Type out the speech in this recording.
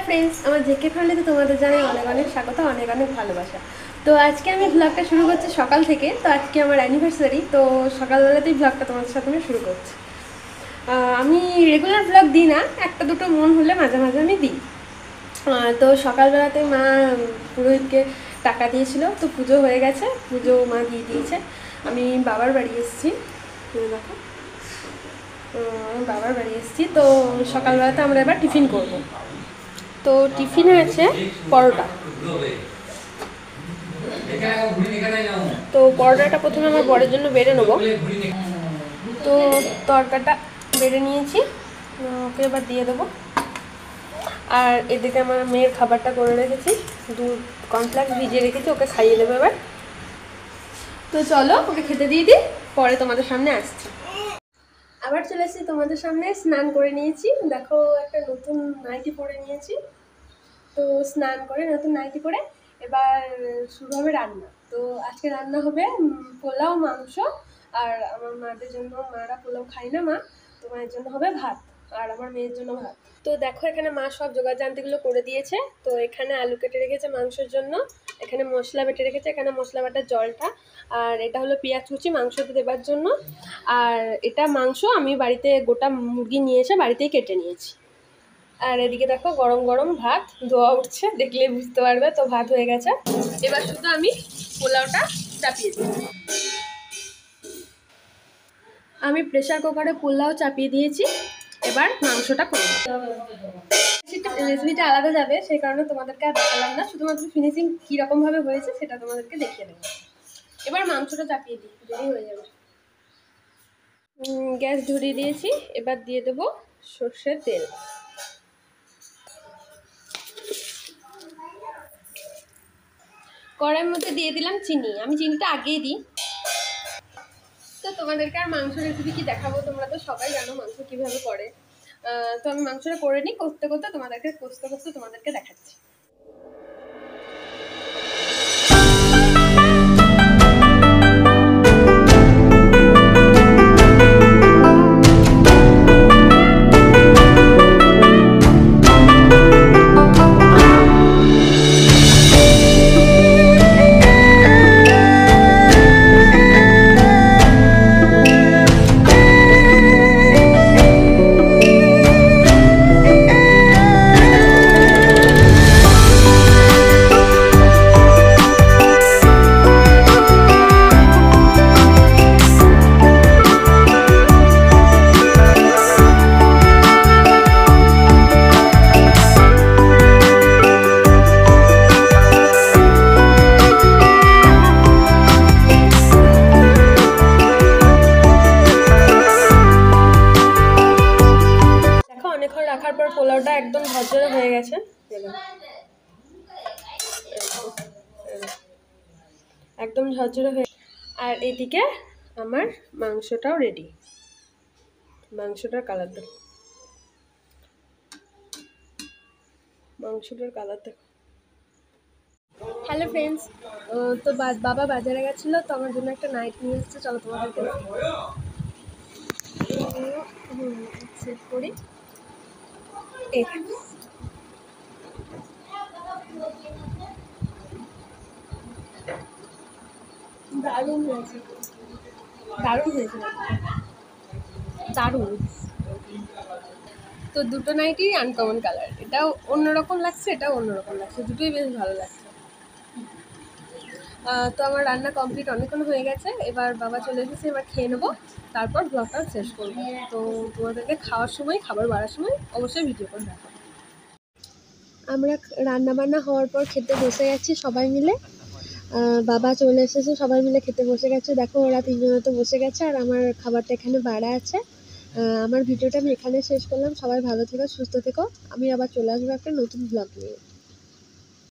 Friends আমার JK ফ্যামিলিতে তোমাদের জানাই অনেক অনেক স্বাগত, অনেক অনেক ভালোবাসা। তো আজকে আমি ব্লগটা শুরু করছি সকাল থেকে। তো আজকে আমার অ্যানিভার্সারি, তো সকালবেলাতেই ব্লগটা তোমাদের সাথে আমি শুরু করছি। আমি রেগুলার ব্লগ দিই না, একটা দুটো মন হলে মাঝে মাঝে আমি দিই। তো সকালবেলাতে মা পুরোহিতকে টাকা দিয়েছিল, তো পুজো হয়ে গেছে, পুজো মা দিয়ে দিয়েছে। আমি বাবার বাড়ি এসেছি, দেখো বাবার বাড়ি এসেছি। তো সকালবেলাতে আমরা এবার টিফিন করব। তো টিফিনে আছে পরোটা। তো পরোটাটা প্রথমে আমার বরের জন্য বেড়ে নেবো। তো তরকাটা বেড়ে নিয়েছি, ওকে এবার দিয়ে দেবো। আর এদিকে আমার মেয়ের খাবারটা করে রেখেছি, দুধ কর্নফ্লেক্স ভিজিয়ে রেখেছি, ওকে খাইয়ে দেবো এবার। তো চলো ওকে খেতে দিয়ে দিই, পরে তোমাদের সামনে আসছি। আবার চলে এসেছি তোমাদের সামনে। স্নান করে নিয়েছি, দেখো একটা নতুন নাইটি পরে নিয়েছি। তো স্নান করে নতুন নাইটি পরে এবার শুরু হবে রান্না। তো আজকে রান্না হবে পোলাও, মাংস, আর আমার মাদের জন্য, মারা পোলাও খাই না মা, তো মায়ের জন্য হবে ভাত, আর আমার মেয়ের জন্য ভাত। তো দেখো এখানে মা সব জোগাড় জান্তিগুলো করে দিয়েছে। তো এখানে আলু কেটে রেখেছে মাংসের জন্য, এখানে মশলা বেটে রেখেছে, এখানে মশলা বাটার জলটা, আর এটা হলো পেঁয়াজ কুচি মাংসতে দেবার জন্য। আর এটা মাংস আমি বাড়িতে গোটা মুরগি নিয়ে এসে বাড়িতেই কেটে নিয়েছি। আর এদিকে দেখো গরম গরম ভাত ধোয়া উঠছে, দেখলে বুঝতে পারবে। তো ভাত হয়ে গেছে, এবার শুধু আমি পোলাওটা চাপিয়ে দিই। আমি প্রেসার কুকারে পোলাও চাপিয়ে দিয়েছি, এবার মাংসটা করব। রেসিপিটা আলাদা যাবে, সেই কারণে তোমাদেরকে আর দেখালাম না, শুধুমাত্র ফিনিশিং কীরকমভাবে হয়েছে সেটা তোমাদেরকে দেখিয়ে দেবো। এবার মাংসটা চাপিয়ে দিই, দেরি হয়ে যাবে। গ্যাস ধরিয়ে দিয়েছি, এবার দিয়ে দেবো সর্ষের তেল। কড়াইয়ের মধ্যে দিয়ে দিলাম চিনি, আমি চিনিটা আগেই দিই। তো তোমাদেরকে আর মাংস রেসিপি কি দেখাবো, তোমরা তো সবাই জানো মাংস কীভাবে করে। তো আমি মাংসটা করে নিই, করতে করতে তোমাদেরকে দেখাচ্ছি। রাখার পর পোলাওটা একদম ঝরঝরে হয়ে গেছে, একদম ঝরঝরে হয়ে। আর এদিকে আমার মাংসটাও রেডি, মাংসটার কালার দেখো, মাংসটার কালার দেখো। হ্যালো ফ্রেন্ডস, তো বাবা বাজারে গেছিলো, তো আমার জন্য একটা নাইট নিয়ে এসেছে, চলো তোমাদেরকে সেট করি। দারুণ হয়েছে, দারুণ হয়েছে, দারুণ। তো দুটো নাইটই আনকমন কালার, এটাও অন্যরকম লাগছে, এটাও অন্যরকম লাগছে, দুটোই বেশ ভালো লাগছে। তো আমার রান্না কমপ্লিট অনেকক্ষণ হয়ে গেছে, এবার বাবা চলে এসেছে, এবার খেয়ে নেবো, তারপর ব্লগটা শেষ করবো। তো তোমাদেরকে খাওয়ার সময়, খাবার বাড়ার সময় অবশ্যই ভিডিও করে দেখাবো। আমরা রান্না বান্না হওয়ার পর খেতে বসে গেছি সবাই মিলে। বাবা চলে এসেছে, সবাই মিলে খেতে বসে গেছে। দেখো ওরা তিনজনে তো বসে গেছে, আর আমার খাবারটা এখানে বাড়া আছে। আমার ভিডিওটা আমি এখানে শেষ করলাম। সবাই ভালো থেকো, সুস্থ থেকো। আমি আবার চলে আসবো একটা নতুন ব্লগ নিয়ে।